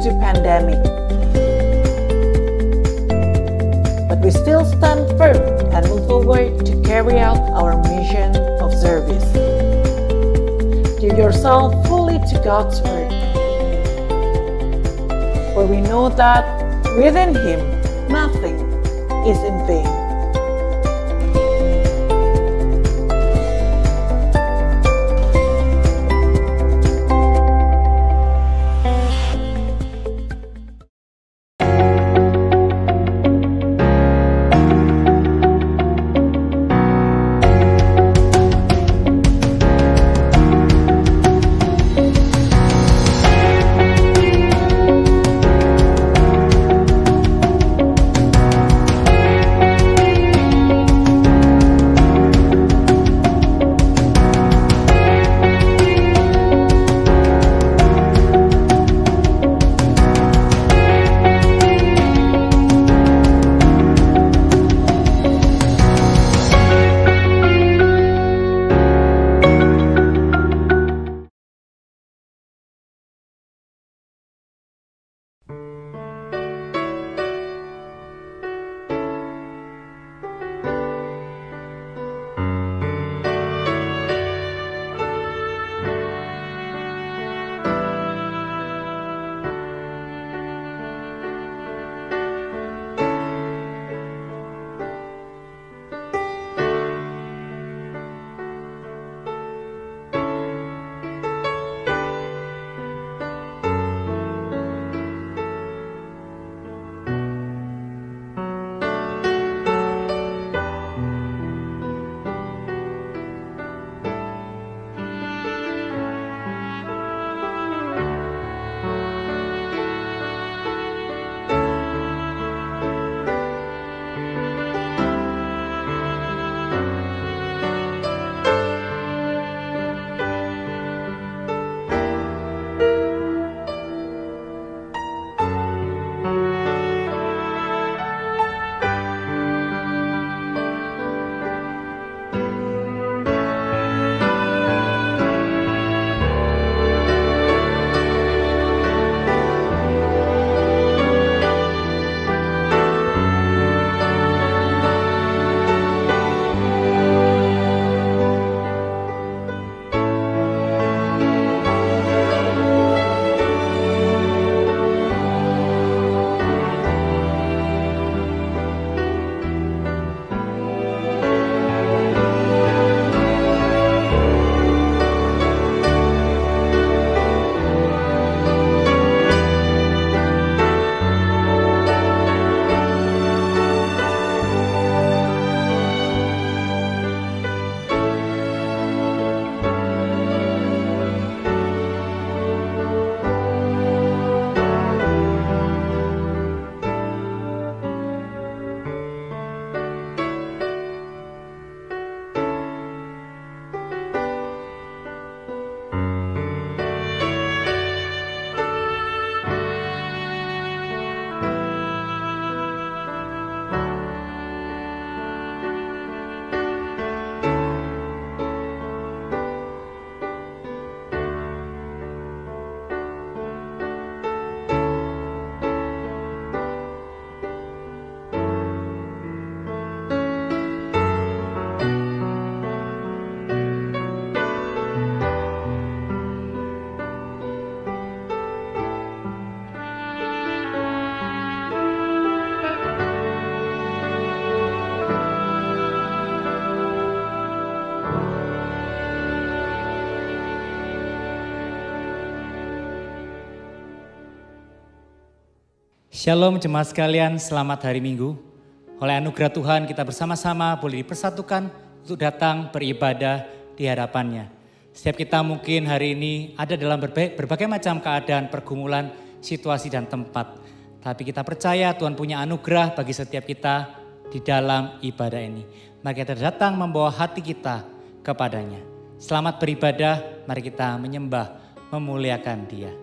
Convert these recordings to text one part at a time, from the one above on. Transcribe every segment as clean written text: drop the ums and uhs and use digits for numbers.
to pandemic. But we still stand firm and move forward to carry out our mission of service. Give yourself fully to God's word, for we know that within Him nothing is in vain. Shalom jemaat sekalian, selamat hari Minggu. Oleh anugerah Tuhan kita bersama-sama boleh dipersatukan untuk datang beribadah di hadapannya. Setiap kita mungkin hari ini ada dalam berbagai macam keadaan, pergumulan, situasi dan tempat. Tapi kita percaya Tuhan punya anugerah bagi setiap kita di dalam ibadah ini. Mari kita datang membawa hati kita kepadanya. Selamat beribadah, mari kita menyembah, memuliakan Dia.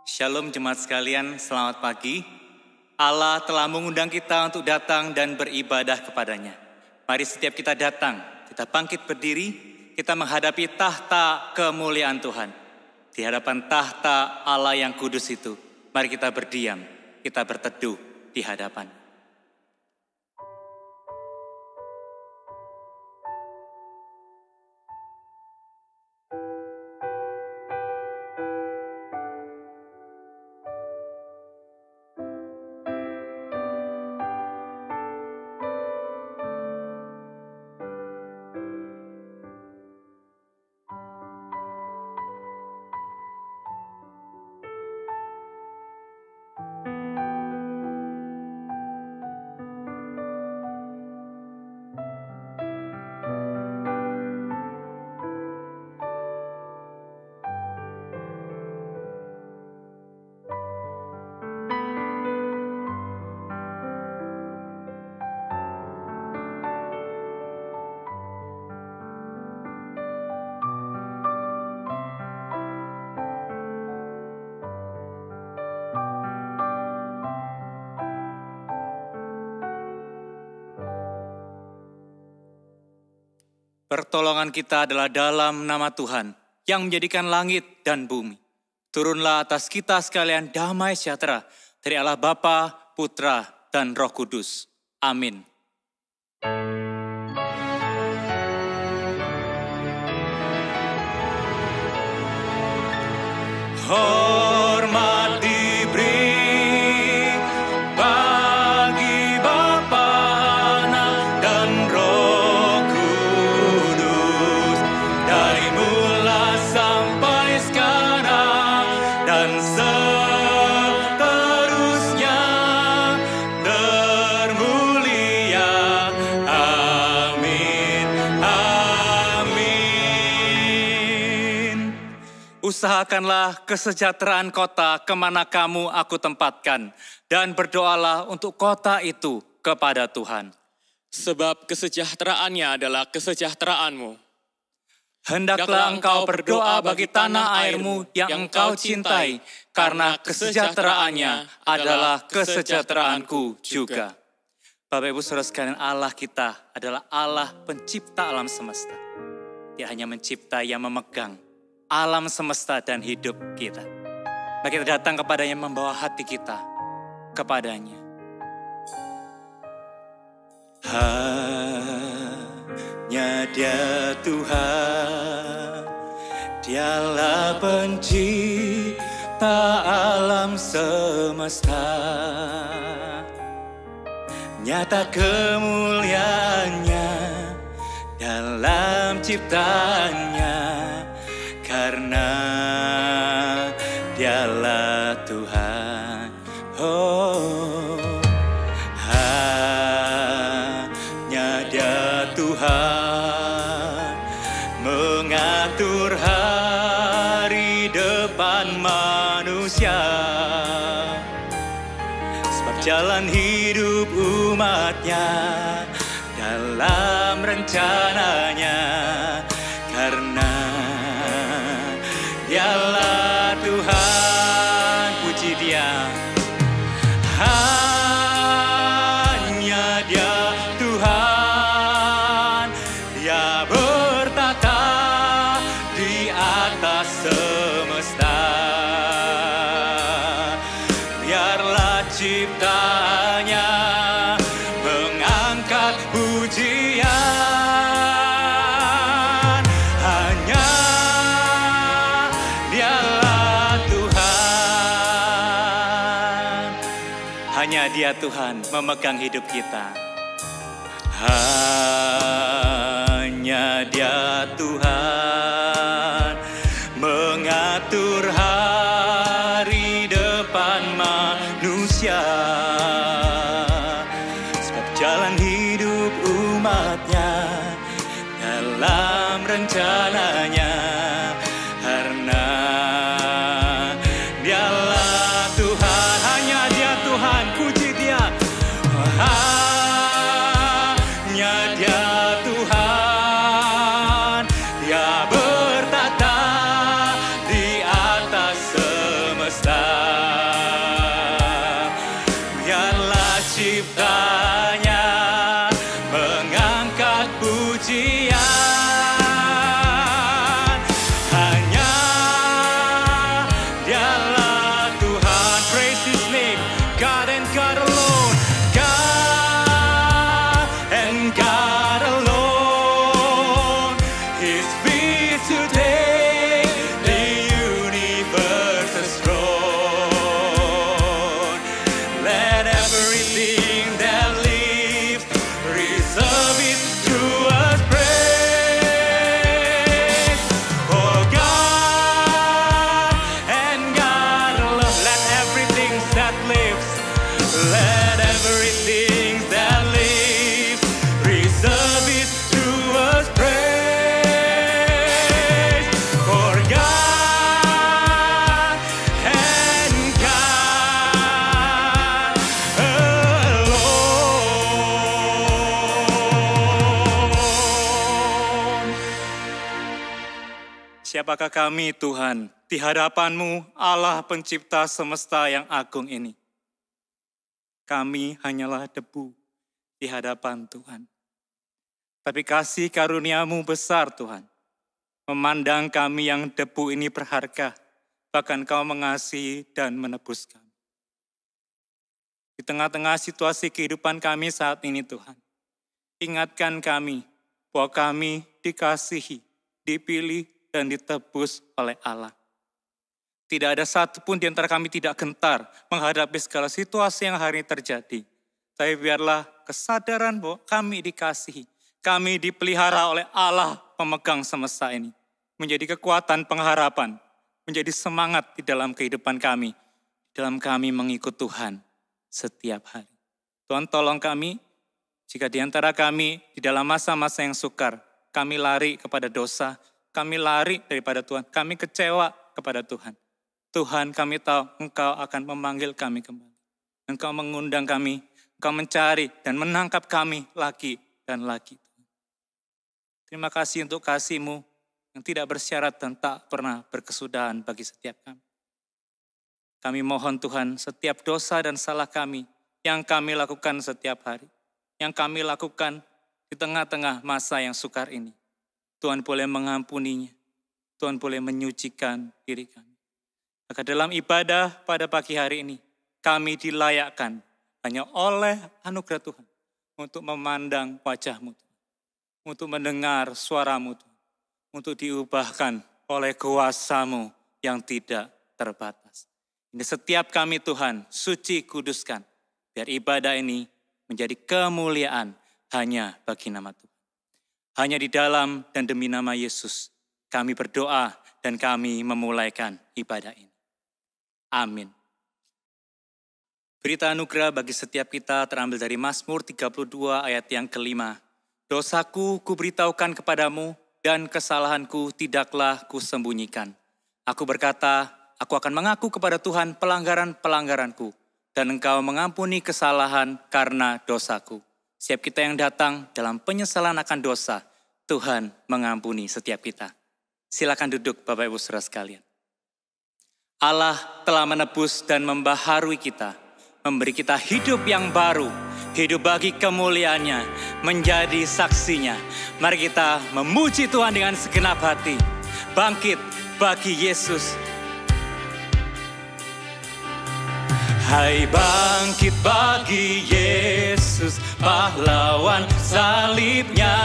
Shalom jemaat sekalian, selamat pagi. Allah telah mengundang kita untuk datang dan beribadah kepadanya. Mari setiap kita datang, kita bangkit berdiri, kita menghadapi tahta kemuliaan Tuhan. Di hadapan tahta Allah yang kudus itu, mari kita berdiam, kita berteduh di hadapan. Pertolongan kita adalah dalam nama Tuhan yang menjadikan langit dan bumi. Turunlah atas kita sekalian damai sejahtera dari Allah Bapa, Putra, dan Roh Kudus. Amin. Hormat diberi bagi Bapa, Anak, dan Roh Kudus, dari mula sampai sekarang dan seterusnya, termulia. Amin, amin. Usahakanlah kesejahteraan kota kemana kamu aku tempatkan, dan berdoalah untuk kota itu kepada Tuhan. Sebab kesejahteraannya adalah kesejahteraanmu. Hendaklah engkau berdoa bagi tanah airmu yang engkau cintai, karena kesejahteraannya adalah kesejahteraanku juga. Bapak Ibu Saudara sekalian, Allah kita adalah Allah pencipta alam semesta. Dia hanya mencipta yang memegang alam semesta dan hidup kita. Mari kita datang kepadanya, membawa hati kita kepadanya. Hanya Dia Tuhan, Dialah pencipta alam semesta. Nyata kemuliaannya dalam ciptanya, karena Dialah Tuhan. Oh, hanya Dia Tuhan mengatur hari depan manusia. Sebab jalan hidup umatnya dalam rencananya, karena Dialah Tuhan. Puji Dia. Hanya Dia Tuhan, Dia bertata di atas semesta. Biarlah ciptaannya mengangkat pujian. Hanya Dialah Tuhan. Hanya Dia Tuhan memegang hidup kita. Hanya Dia Tuhan mengatur hari depan manusia. Sebab jalan hidup umatnya dalam rencananya, karena Dialah Tuhan. Hanya Dia Tuhan, puji Dia. Hanya Dia Tuhan, Jesus' throne. Let everything that lives reserve it to us praise. For God and God alone. Let everything that lives, let everything that lives reserve it to us praise. For God and God alone. Siapakah kami, Tuhan, di hadapan-Mu, Allah pencipta semesta yang agung ini? Kami hanyalah debu di hadapan Tuhan. Tapi kasih karunia-Mu besar, Tuhan. Memandang kami yang debu ini berharga, bahkan Kau mengasihi dan menebus kami. Di tengah-tengah situasi kehidupan kami saat ini, Tuhan, ingatkan kami bahwa kami dikasihi, dipilih, dan ditebus oleh Allah. Tidak ada satupun di antara kami tidak gentar menghadapi segala situasi yang hari ini terjadi. Tapi biarlah kesadaran bahwa kami dikasihi, kami dipelihara oleh Allah pemegang semesta ini. Menjadi kekuatan pengharapan, menjadi semangat di dalam kehidupan kami. Dalam kami mengikut Tuhan setiap hari. Tuhan tolong kami, jika di antara kami di dalam masa-masa yang sukar, kami lari kepada dosa, kami lari daripada Tuhan, kami kecewa kepada Tuhan. Tuhan, kami tahu Engkau akan memanggil kami kembali. Engkau mengundang kami, Engkau mencari dan menangkap kami lagi dan lagi. Terima kasih untuk kasih-Mu yang tidak bersyarat dan tak pernah berkesudahan bagi setiap kami. Kami mohon Tuhan, setiap dosa dan salah kami yang kami lakukan setiap hari, yang kami lakukan di tengah-tengah masa yang sukar ini, Tuhan boleh mengampuninya, Tuhan boleh menyucikan diri kami. Maka dalam ibadah pada pagi hari ini, kami dilayakkan hanya oleh anugerah Tuhan untuk memandang wajah-Mu, untuk mendengar suara-Mu, untuk diubahkan oleh kuasa-Mu yang tidak terbatas. Ini setiap kami Tuhan, suci kuduskan, biar ibadah ini menjadi kemuliaan hanya bagi nama Tuhan. Hanya di dalam dan demi nama Yesus, kami berdoa dan kami memulaikan ibadah ini. Amin. Berita anugerah bagi setiap kita terambil dari Mazmur 32 ayat yang kelima. Dosaku kuberitahukan kepadamu dan kesalahanku tidaklah kusembunyikan. Aku berkata, aku akan mengaku kepada Tuhan pelanggaran-pelanggaranku dan Engkau mengampuni kesalahan karena dosaku. Setiap kita yang datang dalam penyesalan akan dosa, Tuhan mengampuni setiap kita. Silakan duduk Bapak Ibu Saudara sekalian. Allah telah menebus dan membaharui kita, memberi kita hidup yang baru, hidup bagi kemuliaannya, menjadi saksinya. Mari kita memuji Tuhan dengan segenap hati, bangkit bagi Yesus. Hai bangkit bagi Yesus, pahlawan salibnya.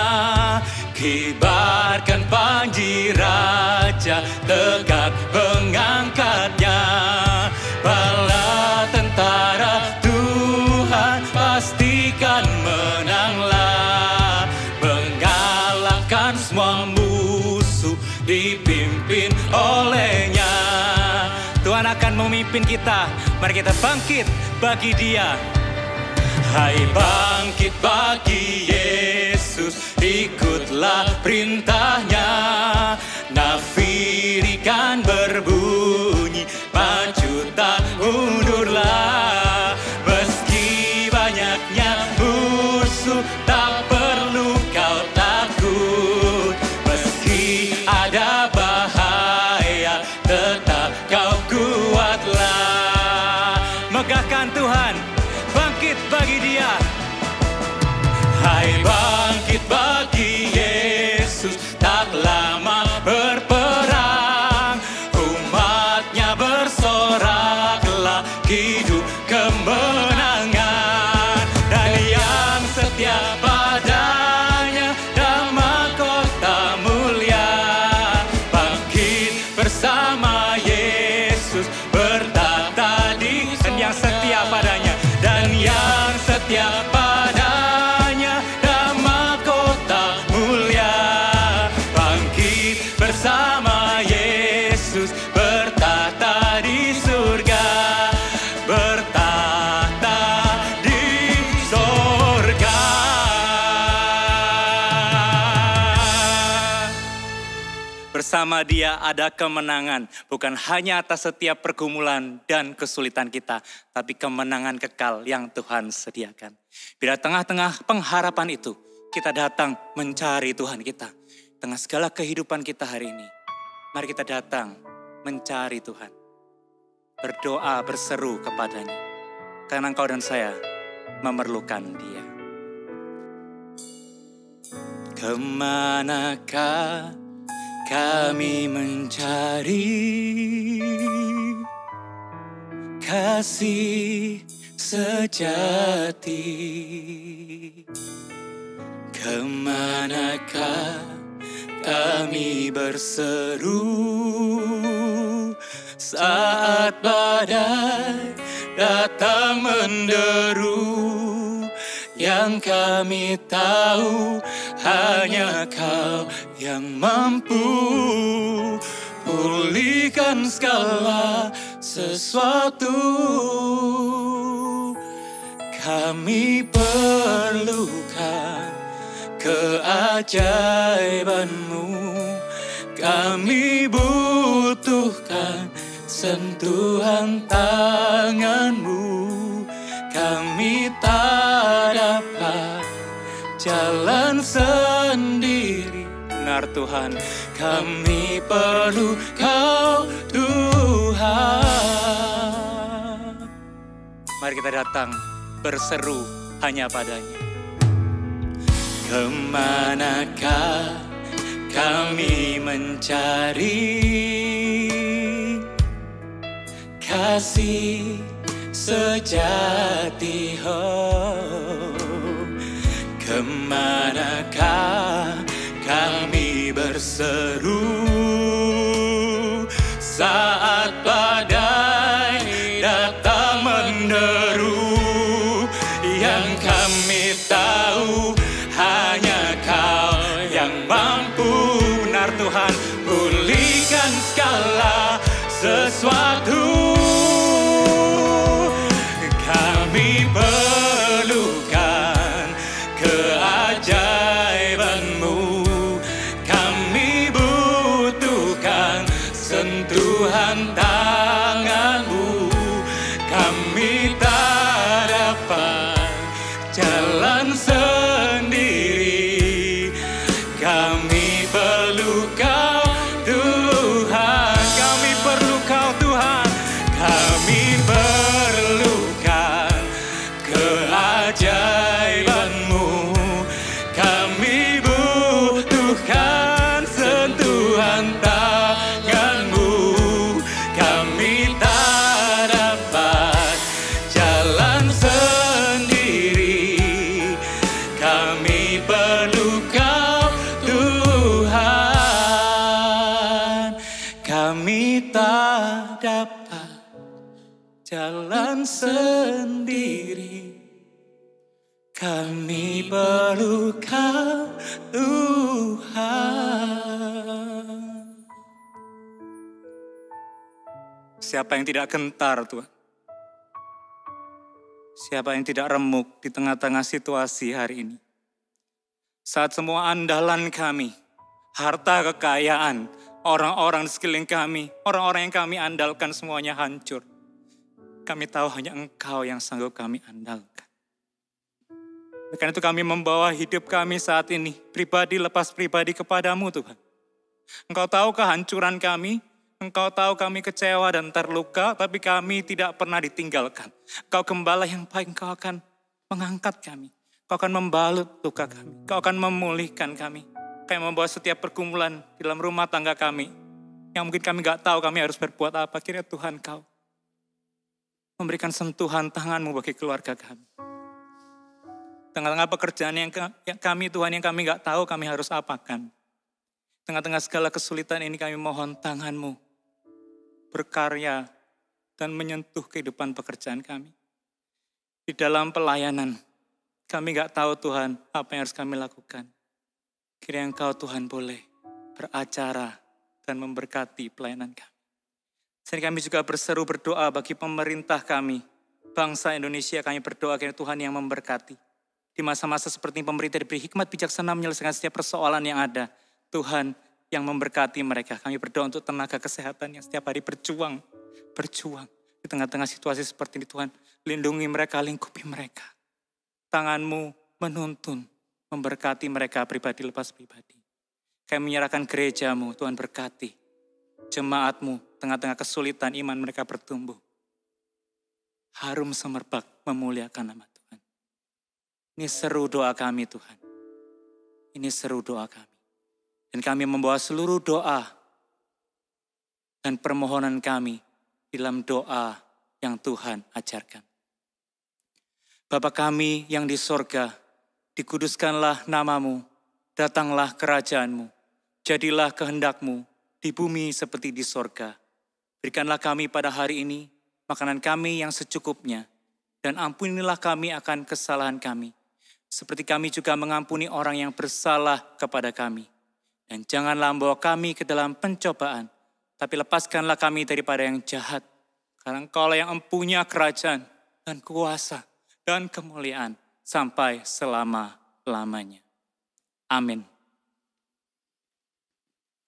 Kibarkan panji raja, tegak mengangkatnya. Bala tentara Tuhan pastikan menanglah. Mengalahkan semua musuh dipimpin olehnya. Tuhan akan memimpin kita, mari kita bangkit bagi Dia. Hai bangkit bagi Yesus, ikutlah perintahnya. Nafirikan berbunyi, maju tak mundurlah. Meski banyaknya musuh, tak perlu kau takut. Meski ada bahaya, tetap kau kuatlah. Megahkan Tuhan, bangkit bagi Dia. Hai bangkit bagi Yesus, tak lama berperang. Umat bertata di dan yang setia padanya, dan yang setia padanya, damai kota mulia, bangkit bersama Yesus, bertata di surga, bertata di surga. Bersama Dia ada kemenangan, bukan hanya atas setiap pergumulan dan kesulitan kita, tapi kemenangan kekal yang Tuhan sediakan. Bila tengah-tengah pengharapan itu, kita datang mencari Tuhan kita. Tengah segala kehidupan kita hari ini, mari kita datang mencari Tuhan. Berdoa, berseru kepadanya. Karena engkau dan saya memerlukan Dia. Kemanakah kami mencari kasih sejati? Kemanakah kami berseru saat badai datang menderu? Yang kami tahu hanya Kau yang mampu pulihkan segala sesuatu. Kami perlukan keajaiban-Mu, kami butuhkan sentuhan tangan-Mu. Kami tak dapat jalan sendiri, benar Tuhan, kami perlu Kau Tuhan. Mari kita datang berseru hanya padanya. Kemanakah kami mencari kasih sejati? Kemanakah kami berseru saat badai datang menderu? Yang kami tahu hanya Kau yang mampu, benar Tuhan, pulihkan segala sesuatu. Kami perlukan keajaiban-Mu, kami butuhkan sentuhan tangan-Mu. Kami tak dapat jalan sendiri, kami perlu Kau Tuhan. Kami perlu Kau Tuhan, kami perlukan keajaiban-Mu, kami butuhkan sentuhan tangan-Mu. Kami tak dapat jalan sendiri, kami perlu Kau Tuhan. Kami tak dapat jalan sendiri, kami perlu Kau Tuhan. Siapa yang tidak gentar Tuhan? Siapa yang tidak remuk di tengah-tengah situasi hari ini? Saat semua andalan kami, harta kekayaan, orang-orang di sekeliling kami, orang-orang yang kami andalkan semuanya hancur. Kami tahu hanya Engkau yang sanggup kami andalkan. Karena itu kami membawa hidup kami saat ini, pribadi lepas pribadi kepadamu Tuhan. Engkau tahu kehancuran kami, Engkau tahu kami kecewa dan terluka, tapi kami tidak pernah ditinggalkan. Engkau gembala yang baik, Engkau akan mengangkat kami. Engkau akan membalut luka kami, Engkau akan memulihkan kami. Kayak membawa setiap pergumulan di dalam rumah tangga kami, yang mungkin kami gak tahu kami harus berbuat apa. Kiranya Tuhan Kau memberikan sentuhan tangan-Mu bagi keluarga kami. Tengah-tengah pekerjaan yang kami Tuhan, yang kami gak tahu kami harus apakan. Tengah-tengah segala kesulitan ini kami mohon tangan-Mu berkarya dan menyentuh kehidupan pekerjaan kami. Di dalam pelayanan, kami gak tahu Tuhan apa yang harus kami lakukan. Kiranya Engkau Tuhan boleh beracara dan memberkati pelayanan kami. Sehingga kami juga berseru berdoa bagi pemerintah kami, bangsa Indonesia. Kami berdoa kiranya Tuhan yang memberkati. Di masa-masa seperti ini pemerintah diberi hikmat bijaksana menyelesaikan setiap persoalan yang ada. Tuhan yang memberkati mereka. Kami berdoa untuk tenaga kesehatan yang setiap hari berjuang. Di tengah-tengah situasi seperti ini Tuhan, lindungi mereka, lingkupi mereka. Tangan-Mu menuntun, memberkati mereka pribadi lepas pribadi. Kami menyerahkan gereja-Mu, Tuhan berkati. Jemaat-Mu, tengah-tengah kesulitan iman mereka bertumbuh. Harum semerbak memuliakan nama Tuhan. Ini seru doa kami Tuhan. Ini seru doa kami. Dan kami membawa seluruh doa dan permohonan kami dalam doa yang Tuhan ajarkan. Bapa kami yang di sorga, dikuduskanlah nama-Mu, datanglah kerajaan-Mu, jadilah kehendak-Mu di bumi seperti di sorga. Berikanlah kami pada hari ini makanan kami yang secukupnya, dan ampunilah kami akan kesalahan kami, seperti kami juga mengampuni orang yang bersalah kepada kami. Dan janganlah membawa kami ke dalam pencobaan, tapi lepaskanlah kami daripada yang jahat. Karena Engkaulah yang mempunyai kerajaan dan kuasa dan kemuliaan sampai selama-lamanya. Amin.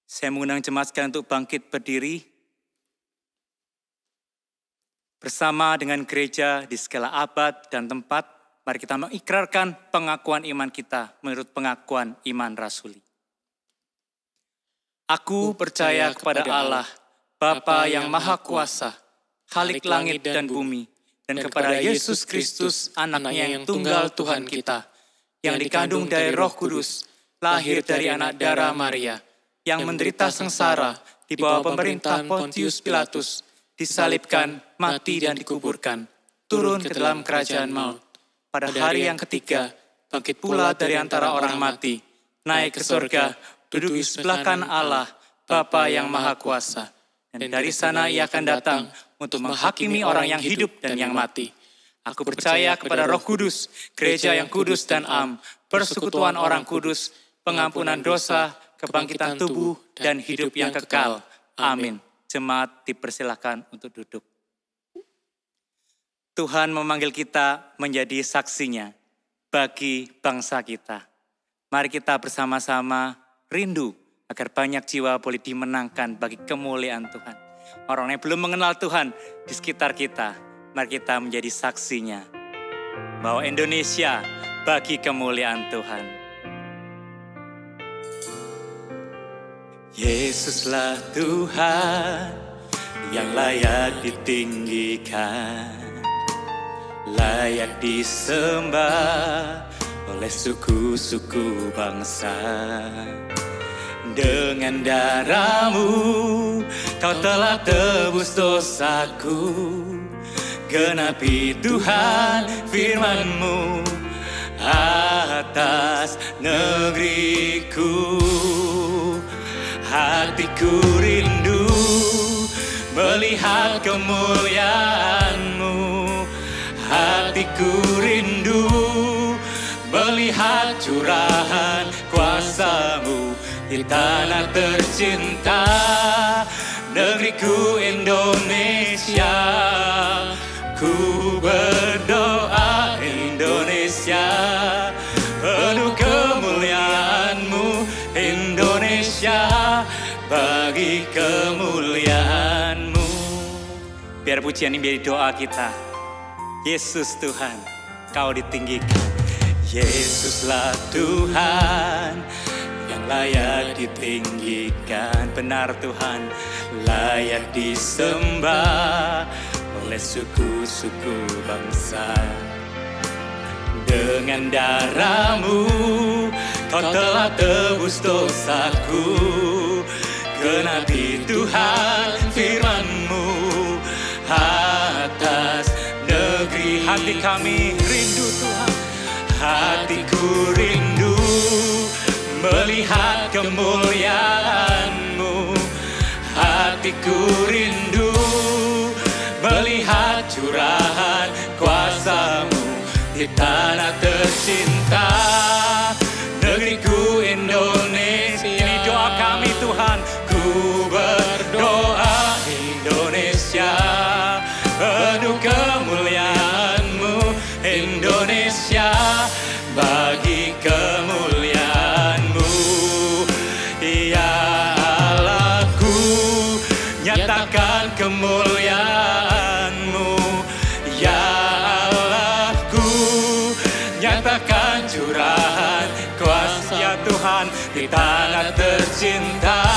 Saya mengundang jemaat sekalian untuk bangkit berdiri. Bersama dengan gereja di segala abad dan tempat, mari kita mengikrarkan pengakuan iman kita menurut pengakuan iman rasuli. Aku percaya kepada Allah, Bapa yang Maha Kuasa, Khalik langit dan bumi, dan kepada Yesus Kristus, anaknya yang tunggal Tuhan kita, yang dikandung dari Roh Kudus, lahir dari anak darah Maria, yang menderita sengsara di bawah pemerintah Pontius Pilatus, disalibkan, mati dan dikuburkan, turun ke dalam kerajaan maut. Pada hari yang ketiga, bangkit pula dari antara orang mati, naik ke surga, duduk di sebelah kanan Allah, Bapa yang Maha Kuasa. Dan dari sana Ia akan datang untuk menghakimi orang yang hidup dan yang mati. Aku percaya kepada Roh Kudus, gereja yang kudus dan am, persekutuan orang kudus, pengampunan dosa, kebangkitan tubuh, dan hidup yang kekal. Amin. Jemaat dipersilakan untuk duduk. Tuhan memanggil kita menjadi saksinya bagi bangsa kita. Mari kita bersama-sama rindu agar banyak jiwa boleh dimenangkan bagi kemuliaan Tuhan. Orang yang belum mengenal Tuhan di sekitar kita, mari kita menjadi saksinya. Bahwa Indonesia bagi kemuliaan Tuhan. Yesuslah Tuhan yang layak ditinggikan, layak disembah oleh suku-suku bangsa. Dengan darah-Mu Kau telah tebus dosaku. Genapi Tuhan firman-Mu atas negeriku. Hatiku rindu melihat kemuliaan-Mu. Hatiku rindu melihat curahan kuasa-Mu di tanah tercinta, negeriku Indonesia. Ku berdoa Indonesia, penuh kemuliaan-Mu Indonesia, bagi kemuliaan-Mu. Biar pujian ini menjadi doa kita. Yesus Tuhan, Kau ditinggikan. Yesuslah Tuhan yang layak ditinggikan. Benar Tuhan, layak disembah oleh suku-suku bangsa. Dengan darah-Mu Kau telah tebus dosaku. Genapi Tuhan firman-Mu atas negeri. Hati kami rindu Tuhan, hatiku rindu melihat kemuliaan-Mu. Hatiku rindu melihat curahan kuasa-Mu di tanah tercinta, negeriku Indonesia. Ini doa kami Tuhan, ku berdoa Indonesia penuh kemuliaan-Mu, Indonesia bagi kemuliaan-Mu. Ya Allahku, nyatakan kemuliaan-Mu. Ya Allahku, nyatakan curahan kuasa ya Tuhan di tanah tercinta,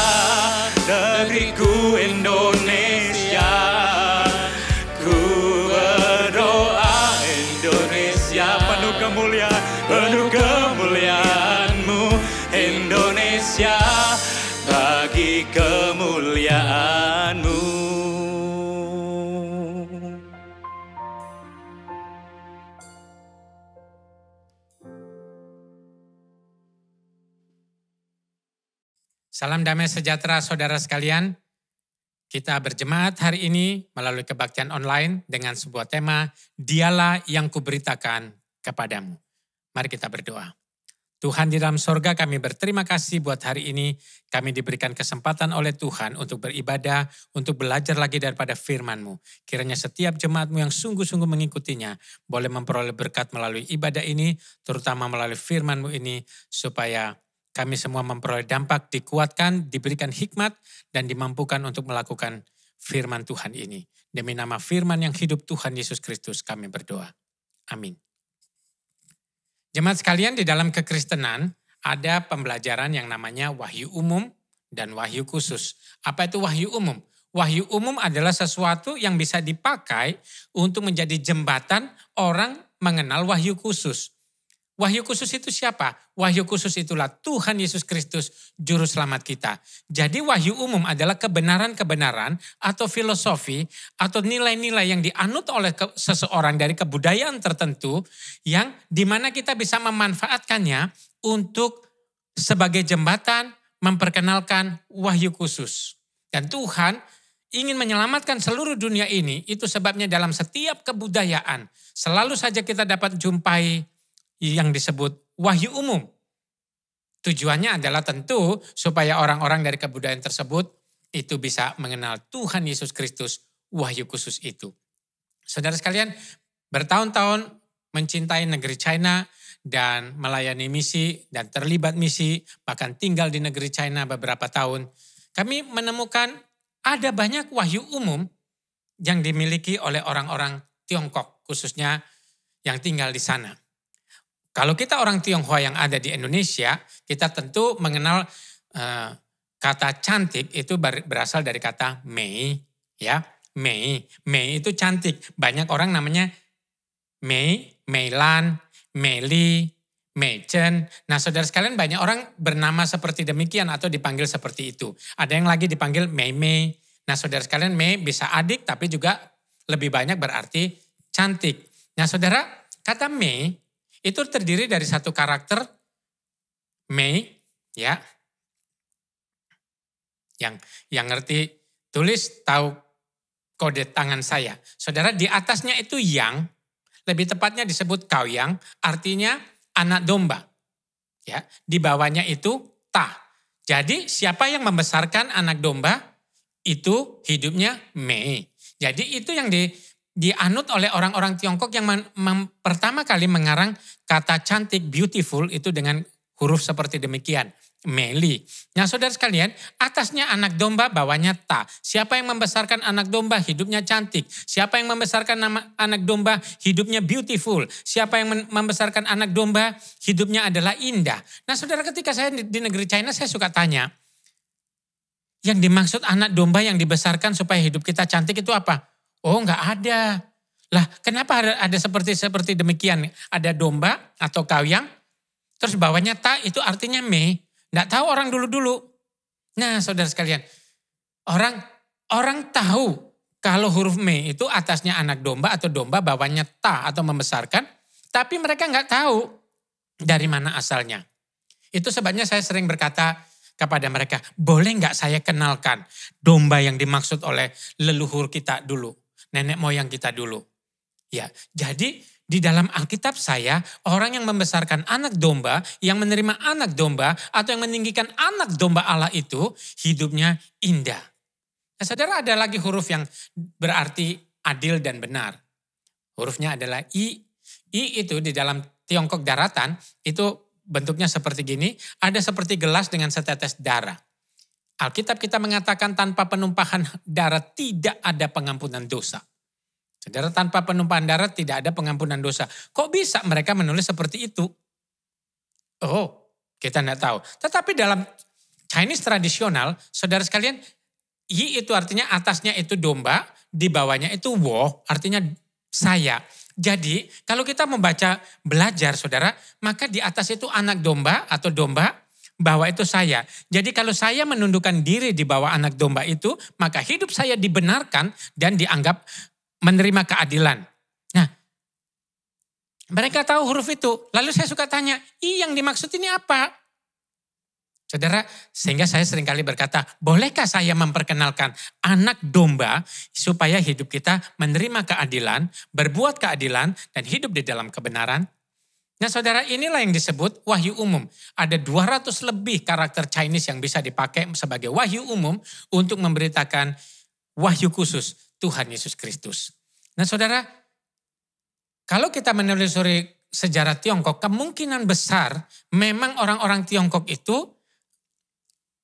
negeriku Indonesia. Ku berdoa Indonesia penuh kemuliaan-Mu, Indonesia bagi kemuliaan-Mu. Salam damai sejahtera saudara sekalian. Kita berjemaat hari ini melalui kebaktian online dengan sebuah tema, Dialah yang kuberitakan kepadamu. Mari kita berdoa. Tuhan di dalam sorga, kami berterima kasih buat hari ini. Kami diberikan kesempatan oleh Tuhan untuk beribadah, untuk belajar lagi daripada firman-Mu. Kiranya setiap jemaat-Mu yang sungguh-sungguh mengikutinya boleh memperoleh berkat melalui ibadah ini, terutama melalui firman-Mu ini, supaya kami semua memperoleh dampak, dikuatkan, diberikan hikmat, dan dimampukan untuk melakukan firman Tuhan ini. Demi nama firman yang hidup Tuhan Yesus Kristus kami berdoa. Amin. Jemaat sekalian, di dalam kekristenan ada pembelajaran yang namanya wahyu umum dan wahyu khusus. Apa itu wahyu umum? Wahyu umum adalah sesuatu yang bisa dipakai untuk menjadi jembatan orang mengenal wahyu khusus. Wahyu khusus itu siapa? Wahyu khusus itulah Tuhan Yesus Kristus, Juru Selamat kita. Jadi wahyu umum adalah kebenaran-kebenaran atau filosofi atau nilai-nilai yang dianut oleh seseorang dari kebudayaan tertentu yang dimana kita bisa memanfaatkannya untuk sebagai jembatan memperkenalkan wahyu khusus. Dan Tuhan ingin menyelamatkan seluruh dunia ini, itu sebabnya dalam setiap kebudayaan selalu saja kita dapat jumpai yang disebut wahyu umum. Tujuannya adalah tentu supaya orang-orang dari kebudayaan tersebut itu bisa mengenal Tuhan Yesus Kristus, wahyu khusus itu. Saudara sekalian, bertahun-tahun mencintai negeri China dan melayani misi dan terlibat misi, bahkan tinggal di negeri China beberapa tahun, kami menemukan ada banyak wahyu umum yang dimiliki oleh orang-orang Tiongkok, khususnya yang tinggal di sana. Kalau kita orang Tionghoa yang ada di Indonesia, kita tentu mengenal kata cantik itu berasal dari kata Mei, ya. Mei itu cantik. Banyak orang namanya Mei, Meilan, Meili, Meichen. Nah, saudara sekalian, banyak orang bernama seperti demikian atau dipanggil seperti itu. Ada yang lagi dipanggil Mei. Nah, saudara sekalian, Mei bisa adik tapi juga lebih banyak berarti cantik. Nah, saudara, kata Mei itu terdiri dari satu karakter Mei, ya. Yang ngerti tulis tahu kode tangan saya. Saudara, di atasnya itu yang, lebih tepatnya disebut kaoyang, artinya anak domba. Ya, di bawahnya itu ta. Jadi siapa yang membesarkan anak domba itu hidupnya Mei. Jadi itu yang dianut oleh orang-orang Tiongkok yang pertama kali mengarang kata cantik, beautiful itu dengan huruf seperti demikian, Meili. Nah, saudara sekalian, atasnya anak domba, bawahnya ta. Siapa yang membesarkan anak domba, hidupnya cantik. Siapa yang membesarkan anak domba, hidupnya beautiful. Siapa yang membesarkan anak domba, hidupnya adalah indah. Nah, saudara, ketika saya di negeri China, saya suka tanya, yang dimaksud anak domba yang dibesarkan supaya hidup kita cantik itu apa? Oh, enggak ada. Lah, kenapa ada seperti demikian? Ada domba atau kaoyang, terus bawahnya ta, itu artinya Mei. Enggak tahu orang dulu-dulu. Nah, saudara sekalian, orang tahu kalau huruf Mei itu atasnya anak domba atau domba, bawahnya ta atau membesarkan, tapi mereka enggak tahu dari mana asalnya. Itu sebabnya saya sering berkata kepada mereka, boleh enggak saya kenalkan domba yang dimaksud oleh leluhur kita dulu? nenek moyang kita dulu. Ya, jadi di dalam Alkitab saya, orang yang membesarkan anak domba, yang menerima anak domba, atau yang meninggikan anak domba Allah itu, hidupnya indah. Nah, saudara, ada lagi huruf yang berarti adil dan benar. Hurufnya adalah I. I itu di dalam Tiongkok daratan, itu bentuknya seperti gini, ada seperti gelas dengan setetes darah. Alkitab kita mengatakan tanpa penumpahan darah tidak ada pengampunan dosa. Saudara, tanpa penumpahan darah tidak ada pengampunan dosa. Kok bisa mereka menulis seperti itu? Oh, kita tidak tahu. Tetapi dalam Chinese tradisional, saudara sekalian, yi itu artinya atasnya itu domba, di bawahnya itu wo, artinya saya. Jadi kalau kita membaca belajar saudara, maka di atas itu anak domba atau domba, bawah itu saya. Jadi kalau saya menundukkan diri di bawah anak domba itu, maka hidup saya dibenarkan dan dianggap menerima keadilan. Nah, mereka tahu huruf itu. Lalu saya suka tanya, yang dimaksud ini apa? Saudara, sehingga saya seringkali berkata, bolehkah saya memperkenalkan anak domba supaya hidup kita menerima keadilan, berbuat keadilan, dan hidup di dalam kebenaran? Nah saudara, inilah yang disebut wahyu umum. Ada 200 lebih karakter Chinese yang bisa dipakai sebagai wahyu umum untuk memberitakan wahyu khusus Tuhan Yesus Kristus. Nah saudara, kalau kita menelusuri sejarah Tiongkok, kemungkinan besar memang orang-orang Tiongkok itu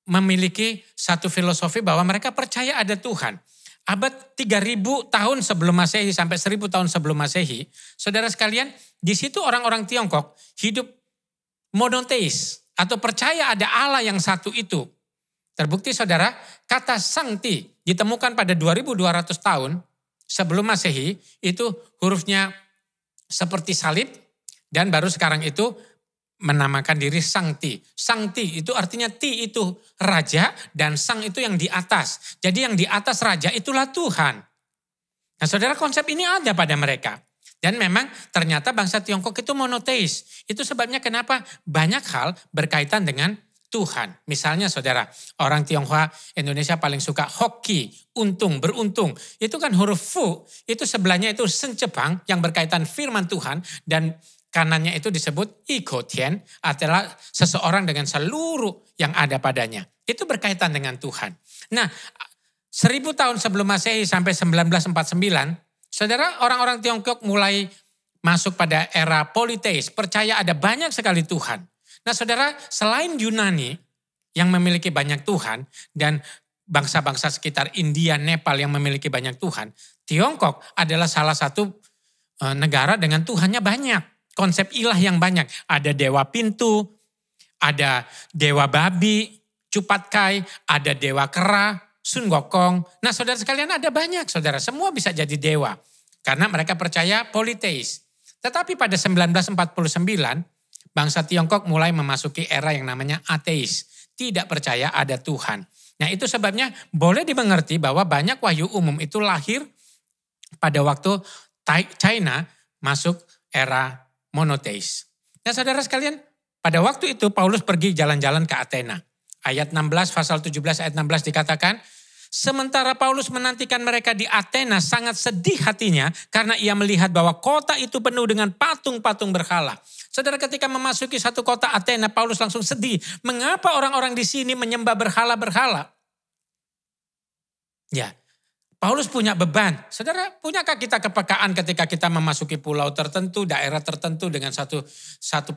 memiliki satu filosofi bahwa mereka percaya ada Tuhan. Abad 3000 tahun sebelum Masehi sampai 1000 tahun sebelum Masehi, saudara sekalian, di situ orang-orang Tiongkok hidup monoteis atau percaya ada Allah yang satu itu. Terbukti saudara, kata Sangti ditemukan pada 2200 tahun sebelum Masehi, itu hurufnya seperti salib dan baru sekarang itu menamakan diri Sangti. Sangti itu artinya ti itu raja dan sang itu yang di atas. Jadi yang di atas raja itulah Tuhan. Nah saudara, konsep ini ada pada mereka. Dan memang ternyata bangsa Tiongkok itu monoteis. Itu sebabnya kenapa banyak hal berkaitan dengan Tuhan. Misalnya saudara, orang Tionghoa Indonesia paling suka hoki, untung, beruntung. Itu kan huruf fu, itu sebelahnya itu sencebang yang berkaitan firman Tuhan. Dan kanannya itu disebut ikotian, adalah seseorang dengan seluruh yang ada padanya. Itu berkaitan dengan Tuhan. Nah, 1000 tahun sebelum Masehi sampai 1949, saudara, orang-orang Tiongkok mulai masuk pada era politeis, percaya ada banyak sekali Tuhan. Nah saudara, selain Yunani yang memiliki banyak Tuhan dan bangsa-bangsa sekitar India, Nepal yang memiliki banyak Tuhan, Tiongkok adalah salah satu negara dengan Tuhannya banyak. Konsep ilah yang banyak. Ada dewa pintu, ada dewa babi, Cupatkai, ada dewa kera, Sun Gokong. Nah saudara sekalian, ada banyak saudara, semua bisa jadi dewa. Karena mereka percaya politeis. Tetapi pada 1949, bangsa Tiongkok mulai memasuki era yang namanya ateis. Tidak percaya ada Tuhan. Nah itu sebabnya boleh dimengerti bahwa banyak wahyu umum itu lahir pada waktu China masuk era monoteis. Nah saudara sekalian, pada waktu itu Paulus pergi jalan-jalan ke Athena. Ayat 16, pasal 17 ayat 16 dikatakan, sementara Paulus menantikan mereka di Athena sangat sedih hatinya karena ia melihat bahwa kota itu penuh dengan patung-patung berhala. Saudara, ketika memasuki satu kota Athena, Paulus langsung sedih. Mengapa orang-orang di sini menyembah berhala-berhala? Ya, Paulus punya beban. Saudara, punyakah kita kepekaan ketika kita memasuki pulau tertentu, daerah tertentu dengan satu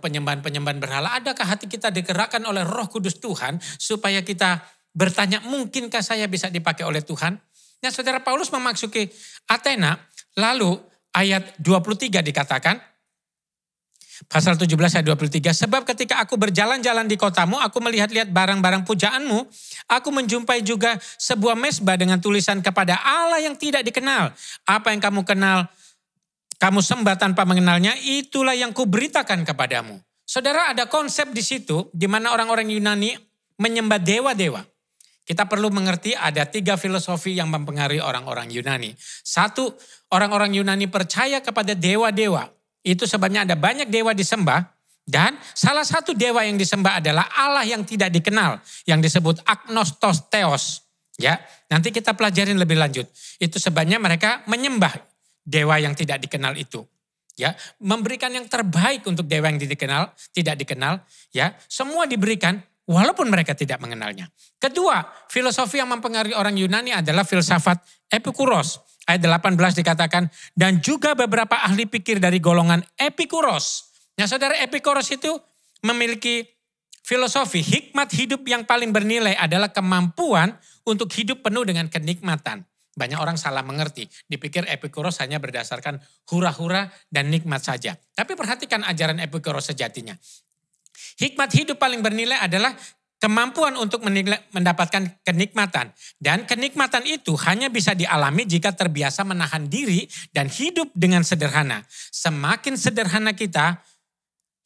penyembahan-penyembahan berhala? Adakah hati kita digerakkan oleh Roh Kudus Tuhan supaya kita bertanya, mungkinkah saya bisa dipakai oleh Tuhan? Nah, saudara, Paulus memasuki Athena, lalu ayat 23 dikatakan, pasal 17 ayat 23, sebab ketika aku berjalan-jalan di kotamu, aku melihat-lihat barang-barang pujaanmu, aku menjumpai juga sebuah mezbah dengan tulisan kepada Allah yang tidak dikenal. Apa yang kamu kenal, kamu sembah tanpa mengenalnya, itulah yang kuberitakan kepadamu. Saudara, ada konsep di situ, di mana orang-orang Yunani menyembah dewa-dewa. Kita perlu mengerti ada 3 filosofi yang mempengaruhi orang-orang Yunani. Satu, orang-orang Yunani percaya kepada dewa-dewa. Itu sebabnya ada banyak dewa disembah. Dan salah satu dewa yang disembah adalah Allah yang tidak dikenal. Yang disebut agnostos theos. Ya, nanti kita pelajarin lebih lanjut. Itu sebabnya mereka menyembah dewa yang tidak dikenal itu. Ya, memberikan yang terbaik untuk dewa yang tidak dikenal, ya. Semua diberikan walaupun mereka tidak mengenalnya. Kedua, filosofi yang mempengaruhi orang Yunani adalah filsafat Epikuros. Ayat 18 dikatakan, dan juga beberapa ahli pikir dari golongan Epikuros. Nah, saudara, Epikuros itu memiliki filosofi, hikmat hidup yang paling bernilai adalah kemampuan untuk hidup penuh dengan kenikmatan. Banyak orang salah mengerti, dipikir Epikuros hanya berdasarkan hura-hura dan nikmat saja. Tapi perhatikan ajaran Epikuros sejatinya. Hikmat hidup paling bernilai adalah kemampuan untuk mendapatkan kenikmatan. Dan kenikmatan itu hanya bisa dialami jika terbiasa menahan diri dan hidup dengan sederhana. Semakin sederhana kita,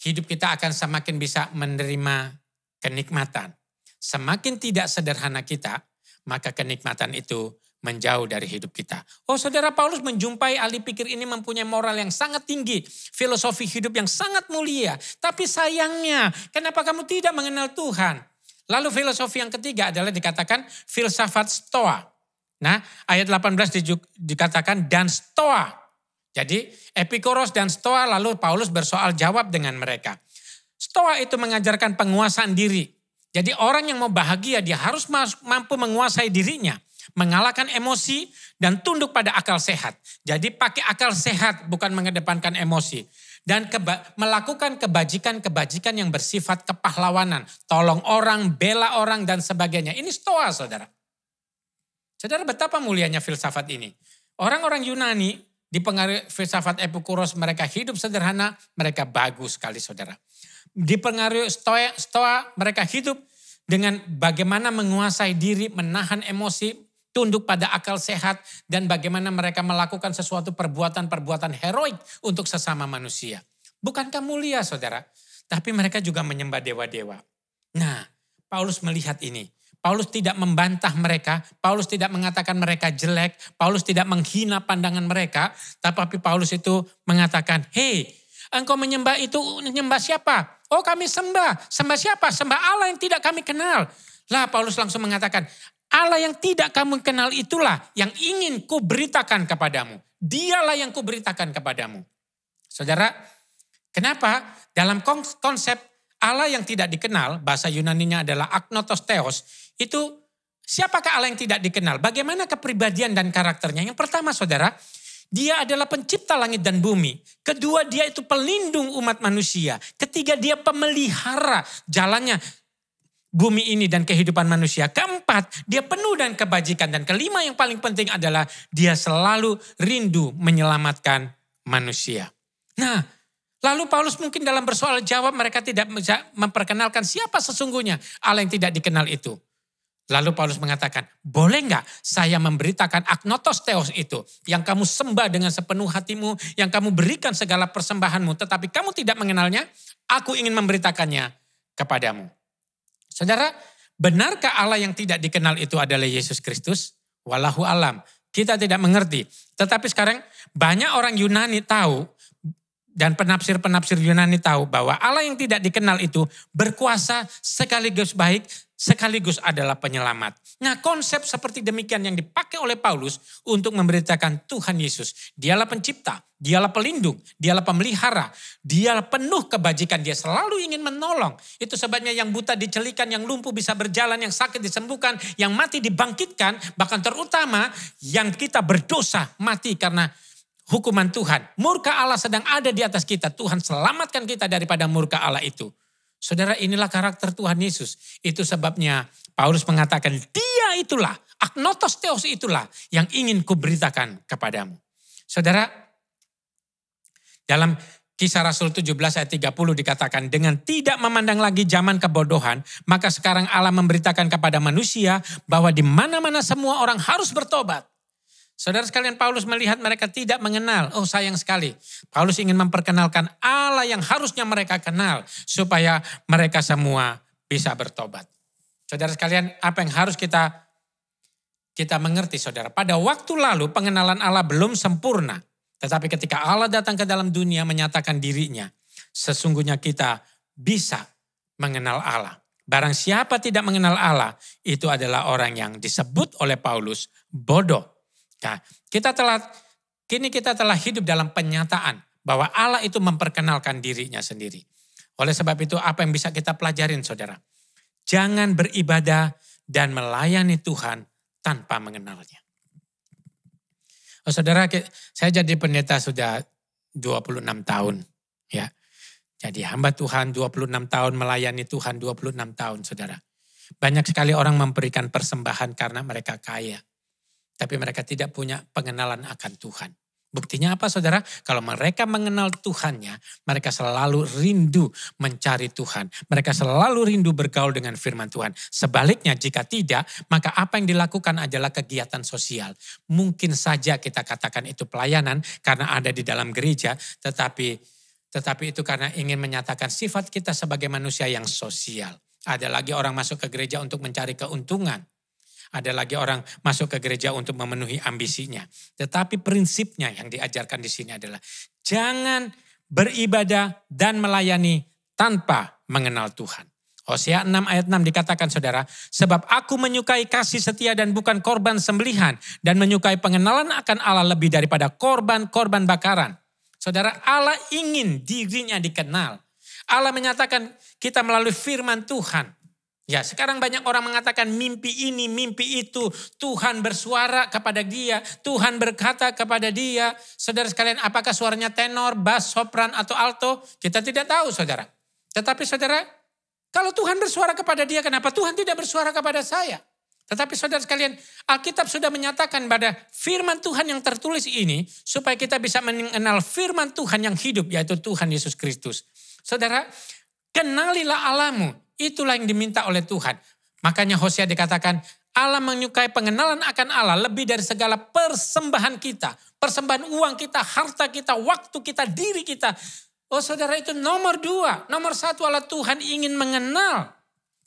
hidup kita akan semakin bisa menerima kenikmatan. Semakin tidak sederhana kita, maka kenikmatan itu menjauh dari hidup kita. Oh, saudara, Paulus menjumpai ahli pikir ini mempunyai moral yang sangat tinggi, filosofi hidup yang sangat mulia. Tapi sayangnya, kenapa kamu tidak mengenal Tuhan? Lalu filosofi yang ketiga adalah dikatakan filsafat Stoa. Nah, ayat 18 dikatakan dan Stoa. Jadi Epikuros dan Stoa, lalu Paulus bersoal jawab dengan mereka. Stoa itu mengajarkan penguasaan diri. Jadi orang yang mau bahagia dia harus mampu menguasai dirinya. Mengalahkan emosi dan tunduk pada akal sehat. Jadi pakai akal sehat bukan mengedepankan emosi. Dan melakukan kebajikan-kebajikan yang bersifat kepahlawanan. Tolong orang, bela orang dan sebagainya. Ini Stoa, saudara. Saudara, betapa mulianya filsafat ini. Orang-orang Yunani dipengaruhi filsafat Epikuros, mereka hidup sederhana, mereka bagus sekali, saudara. Dipengaruhi Stoa, mereka hidup dengan bagaimana menguasai diri, menahan emosi, tunduk pada akal sehat, dan bagaimana mereka melakukan sesuatu perbuatan-perbuatan heroik untuk sesama manusia. Bukankah mulia, saudara? Tapi mereka juga menyembah dewa-dewa. Nah, Paulus melihat ini. Paulus tidak membantah mereka, Paulus tidak mengatakan mereka jelek, Paulus tidak menghina pandangan mereka, tapi Paulus itu mengatakan, hei, engkau menyembah itu, menyembah siapa? Oh, kami sembah. Sembah siapa? Sembah Allah yang tidak kami kenal. Lah, Paulus langsung mengatakan, Allah yang tidak kamu kenal itulah yang ingin kuberitakan kepadamu. Dialah yang kuberitakan kepadamu. Saudara, kenapa dalam konsep Allah yang tidak dikenal, bahasa Yunaninya adalah agnotos theos, itu siapakah Allah yang tidak dikenal? Bagaimana kepribadian dan karakternya? Yang pertama, saudara, dia adalah pencipta langit dan bumi. Kedua, dia itu pelindung umat manusia. Ketiga, dia pemelihara jalannya bumi ini dan kehidupan manusia. Keempat, dia penuh dengan kebajikan. Dan kelima yang paling penting adalah dia selalu rindu menyelamatkan manusia. Nah, lalu Paulus mungkin dalam bersoal jawab mereka tidak bisa memperkenalkan siapa sesungguhnya Allah yang tidak dikenal itu. Lalu Paulus mengatakan, boleh enggak saya memberitakan agnotos theos itu yang kamu sembah dengan sepenuh hatimu, yang kamu berikan segala persembahanmu, tetapi kamu tidak mengenalnya, aku ingin memberitakannya kepadamu. Saudara, benarkah Allah yang tidak dikenal itu adalah Yesus Kristus? Wallahu alam, kita tidak mengerti. Tetapi sekarang banyak orang Yunani tahu dan penafsir-penafsir Yunani tahu bahwa Allah yang tidak dikenal itu berkuasa sekaligus baik, sekaligus adalah penyelamat. Nah, konsep seperti demikian yang dipakai oleh Paulus untuk memberitakan Tuhan Yesus. Dialah pencipta, dialah pelindung, dialah pemelihara, dialah penuh kebajikan, dia selalu ingin menolong. Itu sebabnya yang buta dicelikan, yang lumpuh bisa berjalan, yang sakit disembuhkan, yang mati dibangkitkan, bahkan terutama yang kita berdosa mati karena hukuman Tuhan. Murka Allah sedang ada di atas kita, Tuhan selamatkan kita daripada murka Allah itu. Saudara, inilah karakter Tuhan Yesus. Itu sebabnya Paulus mengatakan, dia itulah, agnotos theos itulah yang ingin kuberitakan kepadamu. Saudara, dalam Kisah Rasul 17 ayat 30 dikatakan, dengan tidak memandang lagi zaman kebodohan, maka sekarang Allah memberitakan kepada manusia bahwa di mana-mana semua orang harus bertobat. Saudara sekalian, Paulus melihat mereka tidak mengenal. Oh, sayang sekali. Paulus ingin memperkenalkan Allah yang harusnya mereka kenal supaya mereka semua bisa bertobat. Saudara sekalian, apa yang harus kita mengerti, saudara? Pada waktu lalu pengenalan Allah belum sempurna. Tetapi ketika Allah datang ke dalam dunia menyatakan dirinya, sesungguhnya kita bisa mengenal Allah. Barang siapa tidak mengenal Allah, itu adalah orang yang disebut oleh Paulus bodoh. Nah, kini kita telah hidup dalam penyataan bahwa Allah itu memperkenalkan dirinya sendiri. Oleh sebab itu apa yang bisa kita pelajarin saudara? Jangan beribadah dan melayani Tuhan tanpa mengenalnya. Oh, saudara, saya jadi pendeta sudah 26 tahun. Ya. Jadi hamba Tuhan 26 tahun, melayani Tuhan 26 tahun saudara. Banyak sekali orang memberikan persembahan karena mereka kaya. Tapi mereka tidak punya pengenalan akan Tuhan. Buktinya apa saudara? Kalau mereka mengenal Tuhannya, mereka selalu rindu mencari Tuhan. Mereka selalu rindu bergaul dengan firman Tuhan. Sebaliknya jika tidak, maka apa yang dilakukan adalah kegiatan sosial. Mungkin saja kita katakan itu pelayanan karena ada di dalam gereja, tetapi itu karena ingin menyatakan sifat kita sebagai manusia yang sosial. Ada lagi orang masuk ke gereja untuk mencari keuntungan. Ada lagi orang masuk ke gereja untuk memenuhi ambisinya. Tetapi prinsipnya yang diajarkan di sini adalah jangan beribadah dan melayani tanpa mengenal Tuhan. Hosea 6 ayat 6 dikatakan saudara, sebab aku menyukai kasih setia dan bukan korban sembelihan, dan menyukai pengenalan akan Allah lebih daripada korban-korban bakaran. Saudara, Allah ingin dirinya dikenal. Allah menyatakan kita melalui firman Tuhan. Ya, sekarang banyak orang mengatakan mimpi ini, mimpi itu. Tuhan bersuara kepada dia, Tuhan berkata kepada dia. Saudara sekalian, apakah suaranya tenor, bass, sopran, atau alto? Kita tidak tahu saudara. Tetapi saudara, kalau Tuhan bersuara kepada dia, kenapa Tuhan tidak bersuara kepada saya? Tetapi saudara sekalian, Alkitab sudah menyatakan pada firman Tuhan yang tertulis ini, supaya kita bisa mengenal firman Tuhan yang hidup, yaitu Tuhan Yesus Kristus. Saudara, kenalilah Allahmu, itulah yang diminta oleh Tuhan. Makanya Hosea dikatakan, Allah menyukai pengenalan akan Allah lebih dari segala persembahan kita. Persembahan uang kita, harta kita, waktu kita, diri kita. Oh saudara, itu nomor 2. Nomor 1 Allah Tuhan ingin mengenal.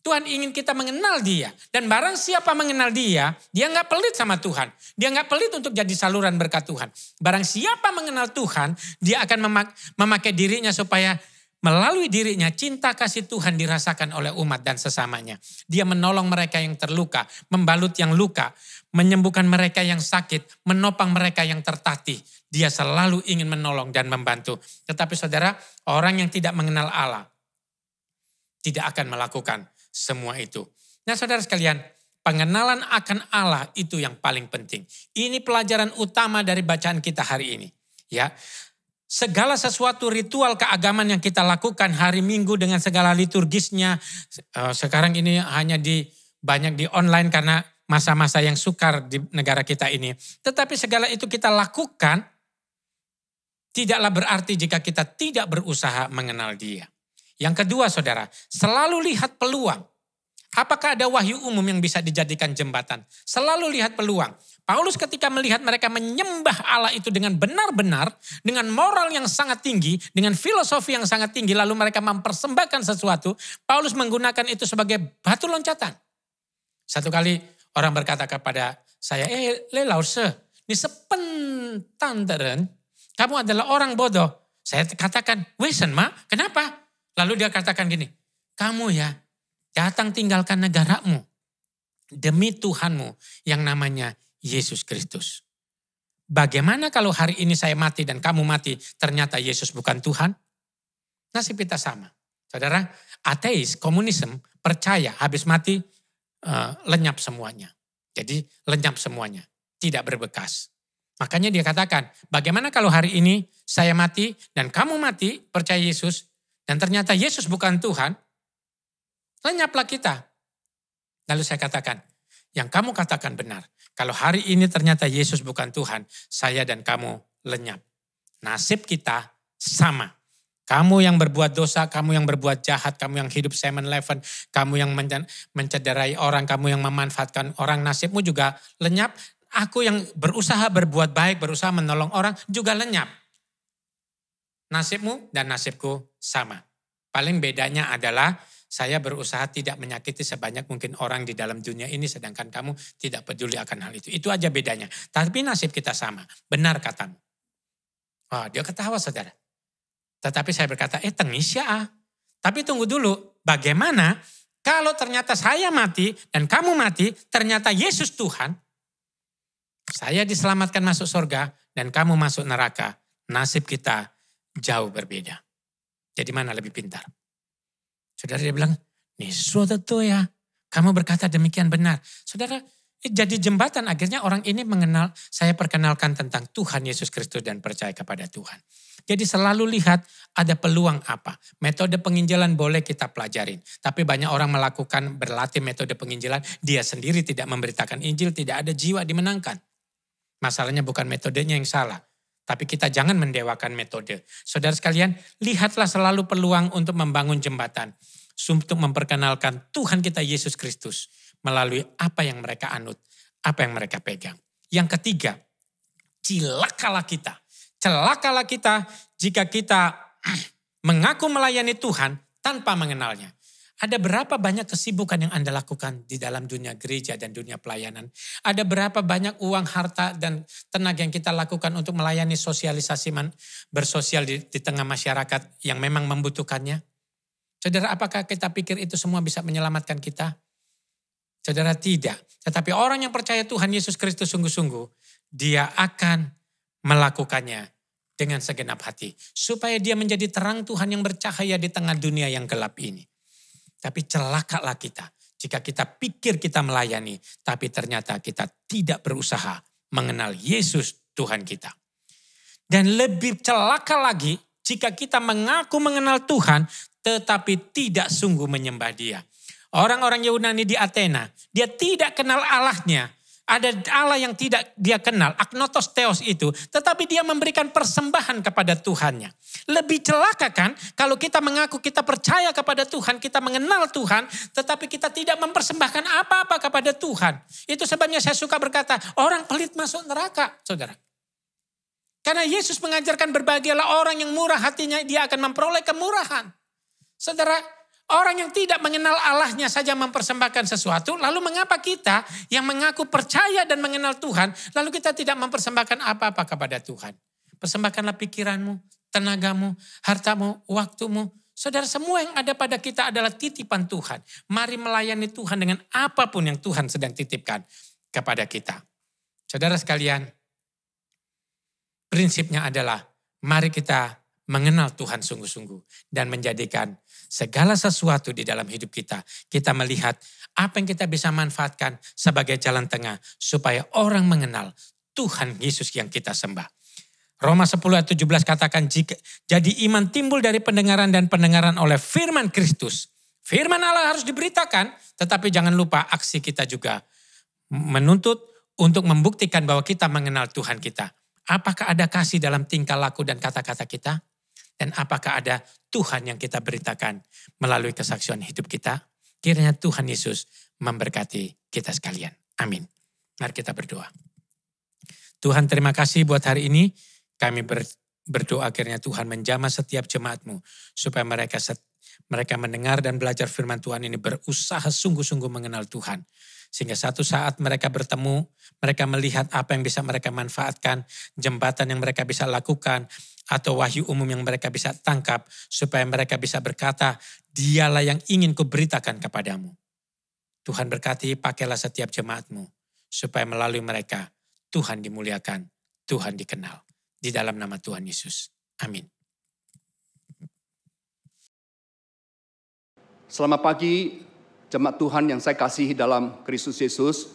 Tuhan ingin kita mengenal dia. Dan barang siapa mengenal dia gak pelit sama Tuhan. Dia gak pelit untuk jadi saluran berkat Tuhan. Barang siapa mengenal Tuhan, dia akan memakai dirinya supaya melalui dirinya cinta kasih Tuhan dirasakan oleh umat dan sesamanya. Dia menolong mereka yang terluka, membalut yang luka, menyembuhkan mereka yang sakit, menopang mereka yang tertatih. Dia selalu ingin menolong dan membantu. Tetapi saudara, orang yang tidak mengenal Allah tidak akan melakukan semua itu. Nah saudara sekalian, pengenalan akan Allah itu yang paling penting. Ini pelajaran utama dari bacaan kita hari ini. Ya, segala sesuatu ritual keagamaan yang kita lakukan hari Minggu dengan segala liturgisnya. Sekarang ini hanya banyak di online karena masa-masa yang sukar di negara kita ini. Tetapi segala itu kita lakukan tidaklah berarti jika kita tidak berusaha mengenal Dia. Yang kedua saudara, selalu lihat peluang. Apakah ada wahyu umum yang bisa dijadikan jembatan? Selalu lihat peluang. Paulus ketika melihat mereka menyembah Allah itu dengan benar-benar, dengan moral yang sangat tinggi, dengan filosofi yang sangat tinggi, lalu mereka mempersembahkan sesuatu, Paulus menggunakan itu sebagai batu loncatan. Satu kali orang berkata kepada saya, Lelause, ini sepentanteren, kamu adalah orang bodoh. Saya katakan, wesen ma, kenapa? Lalu dia katakan gini, kamu ya datang tinggalkan negaramu demi Tuhanmu yang namanya Yesus Kristus. Bagaimana kalau hari ini saya mati dan kamu mati, ternyata Yesus bukan Tuhan? Nasib kita sama. Saudara, ateis, komunisme percaya habis mati lenyap semuanya. Jadi lenyap semuanya, tidak berbekas. Makanya dia katakan, bagaimana kalau hari ini saya mati dan kamu mati, percaya Yesus, dan ternyata Yesus bukan Tuhan, lenyaplah kita. Lalu saya katakan, yang kamu katakan benar. Kalau hari ini ternyata Yesus bukan Tuhan, saya dan kamu lenyap. Nasib kita sama. Kamu yang berbuat dosa, kamu yang berbuat jahat, kamu yang hidup 7-Eleven, kamu yang mencederai orang, kamu yang memanfaatkan orang, nasibmu juga lenyap. Aku yang berusaha berbuat baik, berusaha menolong orang juga lenyap. Nasibmu dan nasibku sama. Paling bedanya adalah saya berusaha tidak menyakiti sebanyak mungkin orang di dalam dunia ini, sedangkan kamu tidak peduli akan hal itu. Itu aja bedanya. Tapi nasib kita sama. Benar katamu. Wah, dia ketawa saudara. Tetapi saya berkata, tengis ya. Tapi tunggu dulu, bagaimana Kalau ternyata saya mati dan kamu mati, ternyata Yesus Tuhan, saya diselamatkan masuk surga dan kamu masuk neraka. Nasib kita jauh berbeda. Jadi mana lebih pintar? Saudara, dia bilang, nih suatu tuh ya, kamu berkata demikian benar. Saudara, jadi jembatan akhirnya orang ini mengenal, saya perkenalkan tentang Tuhan Yesus Kristus dan percaya kepada Tuhan. Jadi selalu lihat ada peluang apa. Metode penginjilan boleh kita pelajarin. Tapi banyak orang melakukan berlatih metode penginjilan, dia sendiri tidak memberitakan Injil, tidak ada jiwa dimenangkan. Masalahnya bukan metodenya yang salah. Tapi kita jangan mendewakan metode. Saudara sekalian, lihatlah selalu peluang untuk membangun jembatan. Untuk memperkenalkan Tuhan kita Yesus Kristus melalui apa yang mereka anut, apa yang mereka pegang. Yang ketiga, celakalah kita. Celakalah kita jika kita mengaku melayani Tuhan tanpa mengenalnya. Ada berapa banyak kesibukan yang Anda lakukan di dalam dunia gereja dan dunia pelayanan. Ada berapa banyak uang, harta, dan tenaga yang kita lakukan untuk melayani sosialisasi bersosial di tengah masyarakat yang memang membutuhkannya. Saudara, apakah kita pikir itu semua bisa menyelamatkan kita? Saudara, tidak. Tetapi orang yang percaya Tuhan Yesus Kristus sungguh-sungguh, dia akan melakukannya dengan segenap hati. Supaya dia menjadi terang Tuhan yang bercahaya di tengah dunia yang gelap ini. Tapi celakalah kita jika kita pikir kita melayani, tapi ternyata kita tidak berusaha mengenal Yesus Tuhan kita. Dan lebih celaka lagi jika kita mengaku mengenal Tuhan, tetapi tidak sungguh menyembah Dia. Orang-orang Yunani di Athena, dia tidak kenal Allahnya. Ada Allah yang tidak dia kenal, agnotos theos itu. Tetapi dia memberikan persembahan kepada Tuhannya. Lebih celaka kan kalau kita mengaku kita percaya kepada Tuhan, kita mengenal Tuhan. Tetapi kita tidak mempersembahkan apa-apa kepada Tuhan. Itu sebabnya saya suka berkata, orang pelit masuk neraka, saudara. Karena Yesus mengajarkan berbahagialah orang yang murah hatinya, dia akan memperoleh kemurahan. Saudara, orang yang tidak mengenal Allahnya saja mempersembahkan sesuatu, lalu mengapa kita yang mengaku percaya dan mengenal Tuhan, lalu kita tidak mempersembahkan apa-apa kepada Tuhan? Persembahkanlah pikiranmu, tenagamu, hartamu, waktumu. Saudara, semua yang ada pada kita adalah titipan Tuhan. Mari melayani Tuhan dengan apapun yang Tuhan sedang titipkan kepada kita. Saudara sekalian, prinsipnya adalah mari kita mengenal Tuhan sungguh-sungguh dan menjadikan segala sesuatu di dalam hidup kita. Kita melihat apa yang kita bisa manfaatkan sebagai jalan tengah supaya orang mengenal Tuhan Yesus yang kita sembah. Roma 10 ayat 17 katakan, jadi iman timbul dari pendengaran dan pendengaran oleh firman Kristus. Firman Allah harus diberitakan, tetapi jangan lupa aksi kita juga menuntut untuk membuktikan bahwa kita mengenal Tuhan kita. Apakah ada kasih dalam tingkah laku dan kata-kata kita? Dan apakah ada Tuhan yang kita beritakan melalui kesaksian hidup kita? Kiranya Tuhan Yesus memberkati kita sekalian. Amin. Mari kita berdoa. Tuhan, terima kasih buat hari ini. Kami berdoa kiranya Tuhan menjamah setiap jemaat-Mu. Supaya mereka mendengar dan belajar firman Tuhan ini berusaha sungguh-sungguh mengenal Tuhan. Sehingga satu saat mereka bertemu, mereka melihat apa yang bisa mereka manfaatkan, jembatan yang mereka bisa lakukan, atau wahyu umum yang mereka bisa tangkap, supaya mereka bisa berkata, dialah yang ingin kuberitakan kepadamu. Tuhan berkati, pakailah setiap jemaat-Mu, supaya melalui mereka, Tuhan dimuliakan, Tuhan dikenal. Di dalam nama Tuhan Yesus. Amin. Selamat pagi, jemaat Tuhan yang saya kasihi dalam Kristus Yesus.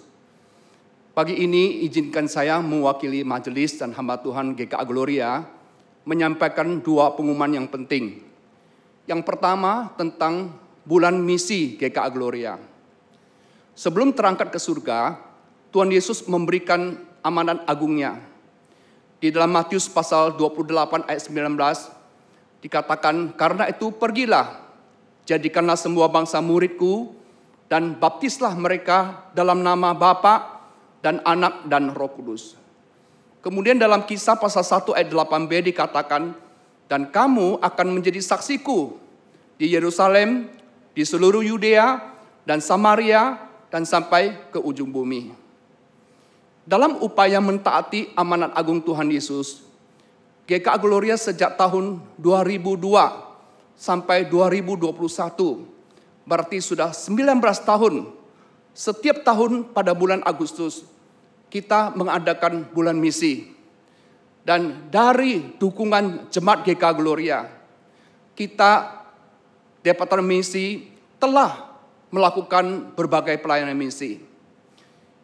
Pagi ini izinkan saya mewakili majelis dan hamba Tuhan GKA Gloria menyampaikan dua pengumuman yang penting. Yang pertama tentang bulan misi GKA Gloria. Sebelum terangkat ke surga, Tuhan Yesus memberikan amanat agungnya. Di dalam Matius pasal 28 ayat 19 dikatakan, karena itu pergilah, jadikanlah semua bangsa muridku, dan baptislah mereka dalam nama Bapa dan Anak dan Roh Kudus. Kemudian dalam Kisah pasal 1 ayat 8b dikatakan, dan kamu akan menjadi saksiku di Yerusalem, di seluruh Yudea dan Samaria, dan sampai ke ujung bumi. Dalam upaya mentaati amanat agung Tuhan Yesus, GKA Gloria sejak tahun 2002 sampai 2021 berarti sudah 19 tahun. Setiap tahun pada bulan Agustus kita mengadakan bulan misi. Dan dari dukungan Jemaat GKA Gloria, kita Departemen Misi telah melakukan berbagai pelayanan misi.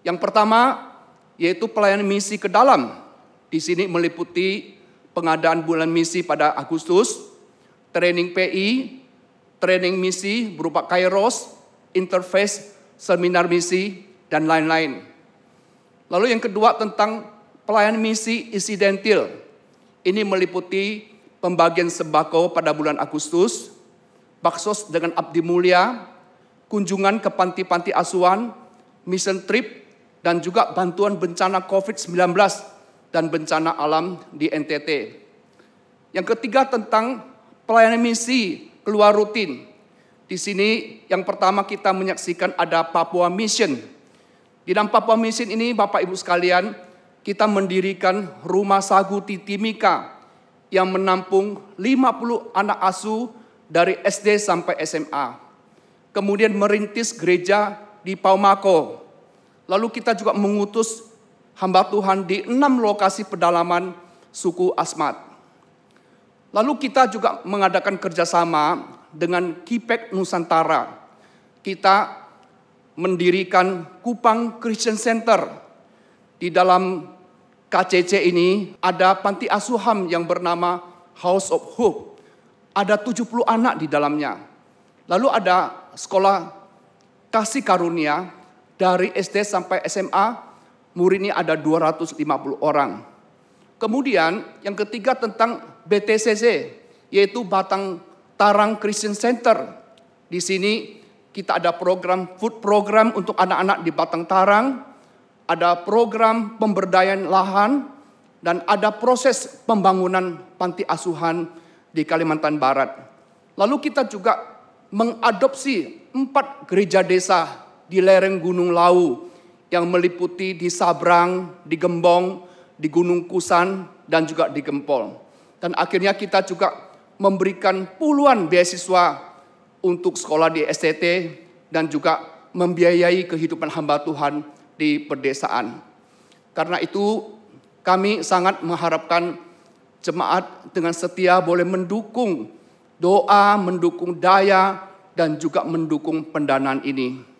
Yang pertama yaitu pelayanan misi ke dalam. Di sini meliputi pengadaan bulan misi pada Agustus, training PI, training misi berupa Kairos, interface, seminar misi, dan lain-lain. Lalu yang kedua tentang pelayanan misi insidentil. Ini meliputi pembagian sembako pada bulan Agustus, baksos dengan abdi mulia, kunjungan ke panti-panti asuhan, mission trip, dan juga bantuan bencana COVID-19 dan bencana alam di NTT. Yang ketiga tentang pelayanan misi keluar rutin. Di sini yang pertama kita menyaksikan ada Papua Mission. Di dalam Papua Mission ini Bapak Ibu sekalian, kita mendirikan Rumah Sagu Titimika yang menampung 50 anak asuh dari SD sampai SMA. Kemudian merintis gereja di Paumako. Lalu kita juga mengutus hamba Tuhan di 6 lokasi pedalaman suku Asmat. Lalu kita juga mengadakan kerjasama dengan Kipek Nusantara. Kita mendirikan Kupang Christian Center. Di dalam KCC ini ada panti asuhan yang bernama House of Hope. Ada 70 anak di dalamnya. Lalu ada sekolah kasih karunia dari SD sampai SMA, muridnya ada 250 orang. Kemudian yang ketiga tentang BTCC, yaitu Batang Tarang Christian Center. Di sini kita ada program food program untuk anak-anak di Batang Tarang, ada program pemberdayaan lahan, dan ada proses pembangunan panti asuhan di Kalimantan Barat. Lalu kita juga mengadopsi 4 gereja desa di lereng Gunung Lau yang meliputi di Sabrang, di Gembong, di Gunung Kusan, dan juga di Gempol. Dan akhirnya kita juga memberikan puluhan beasiswa untuk sekolah di STT dan juga membiayai kehidupan hamba Tuhan di pedesaan. Karena itu kami sangat mengharapkan jemaat dengan setia boleh mendukung doa, mendukung daya, dan juga mendukung pendanaan ini.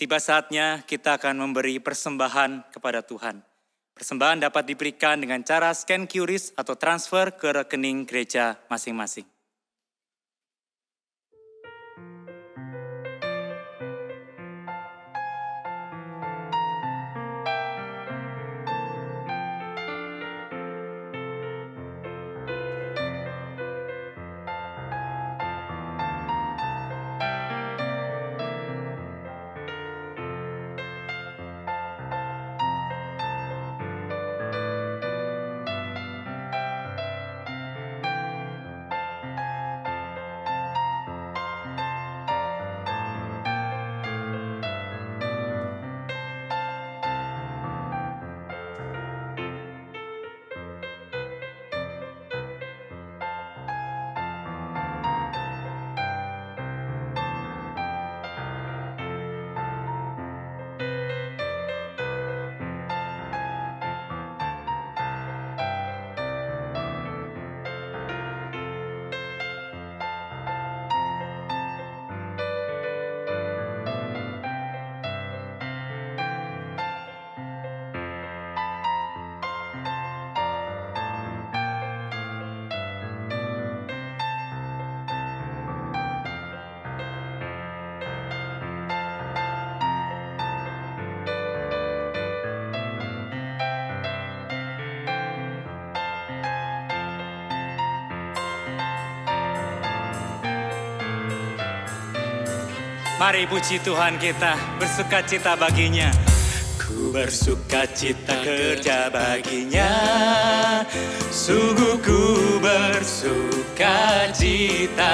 tiba saatnya kita akan memberi persembahan kepada Tuhan. Persembahan dapat diberikan dengan cara scan QRIS atau transfer ke rekening gereja masing-masing. Mari puji Tuhan kita, bersukacita baginya. Ku bersukacita kerja baginya, sungguh ku bersukacita.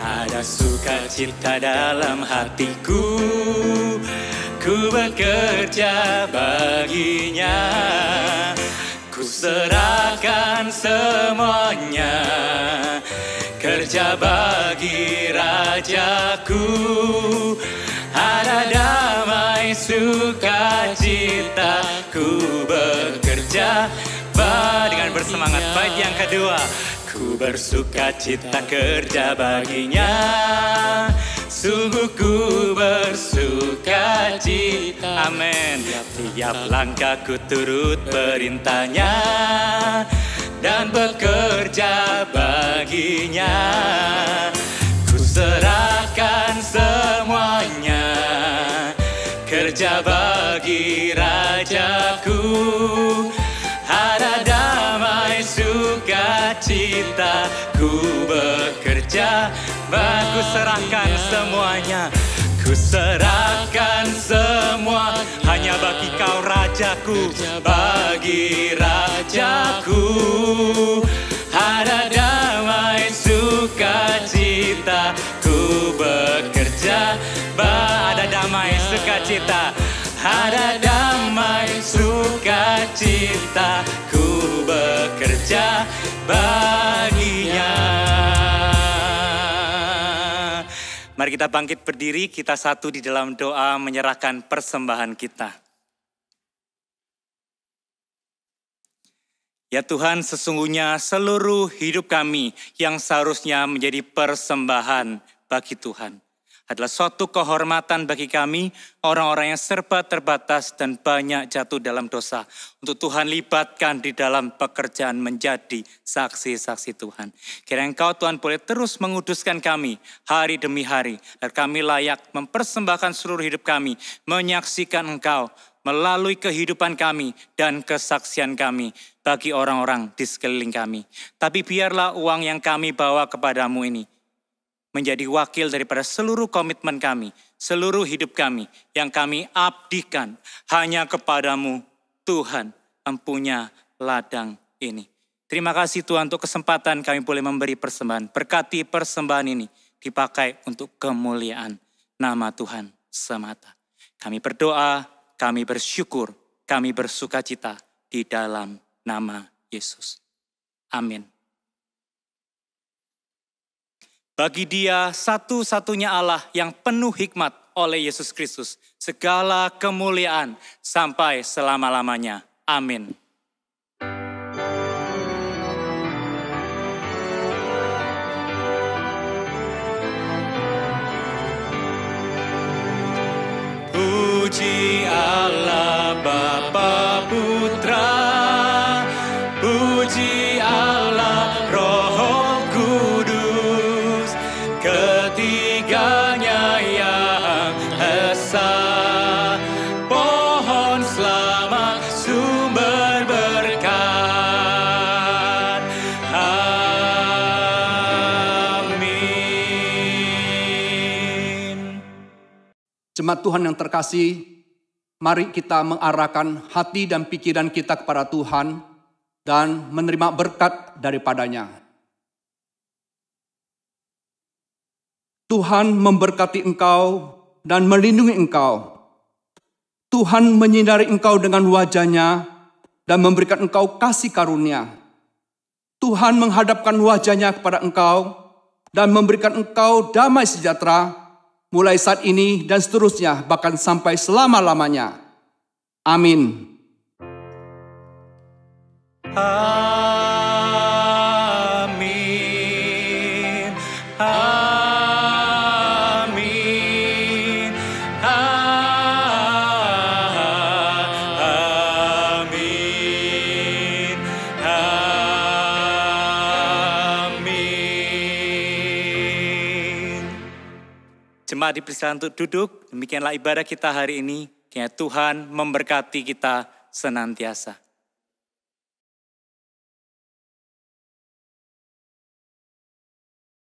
Ada sukacita dalam hatiku, ku bekerja baginya. Ku serahkan semuanya, kerja bagi Rajaku. Ada damai sukacita, ku bekerja dengan bersemangat. Bait yang kedua, ku bersukacita kerja baginya, sungguh ku bersukacita. Amin. Tiap langkahku turut perintahnya dan bekerja baginya. Ku serahkan semuanya, kerja bagi Rajaku. Ada damai sukacita, ku bekerja, ku serahkan semuanya. Ku serahkan semua hanya bagi Kau Rajaku, bagi Rajaku. Ada damai sukacita, ku bekerja, ada damai sukacita. Ada damai sukacita, ku bekerja baginya. Mari kita bangkit berdiri, kita satu di dalam doa menyerahkan persembahan kita. Ya Tuhan, sesungguhnya seluruh hidup kami yang seharusnya menjadi persembahan bagi Tuhan adalah suatu kehormatan bagi kami, orang-orang yang serba terbatas dan banyak jatuh dalam dosa. Untuk Tuhan libatkan di dalam pekerjaan menjadi saksi-saksi Tuhan. Kiranya Engkau Tuhan boleh terus menguduskan kami hari demi hari. Dan kami layak mempersembahkan seluruh hidup kami, menyaksikan Engkau melalui kehidupan kami dan kesaksian kami bagi orang-orang di sekeliling kami. Tapi biarlah uang yang kami bawa kepadamu ini menjadi wakil daripada seluruh komitmen kami, seluruh hidup kami yang kami abdikan hanya kepadamu, Tuhan, empunya ladang ini. Terima kasih Tuhan untuk kesempatan kami boleh memberi persembahan. Berkati persembahan ini dipakai untuk kemuliaan nama Tuhan semata. Kami berdoa, kami bersyukur, kami bersukacita di dalam nama Yesus. Amin. Bagi Dia satu-satunya Allah yang penuh hikmat oleh Yesus Kristus, segala kemuliaan sampai selama-lamanya. Amin. Puji Allah Bapa Putra, puji Allah Roh Kudus, ketiganya yang esa. Pohon selamat, sumber berkat. Amin. Jemaat Tuhan yang terkasih, mari kita mengarahkan hati dan pikiran kita kepada Tuhan dan menerima berkat daripadanya. Tuhan memberkati engkau dan melindungi engkau. Tuhan menyinari engkau dengan wajah-Nya dan memberikan engkau kasih karunia. Tuhan menghadapkan wajah-Nya kepada engkau dan memberikan engkau damai sejahtera mulai saat ini dan seterusnya, bahkan sampai selama-lamanya. Amin. Amin. Amin. Amin. Amin. Jemaat dipersilakan untuk duduk. Demikianlah ibadah kita hari ini. Kiranya Tuhan memberkati kita senantiasa.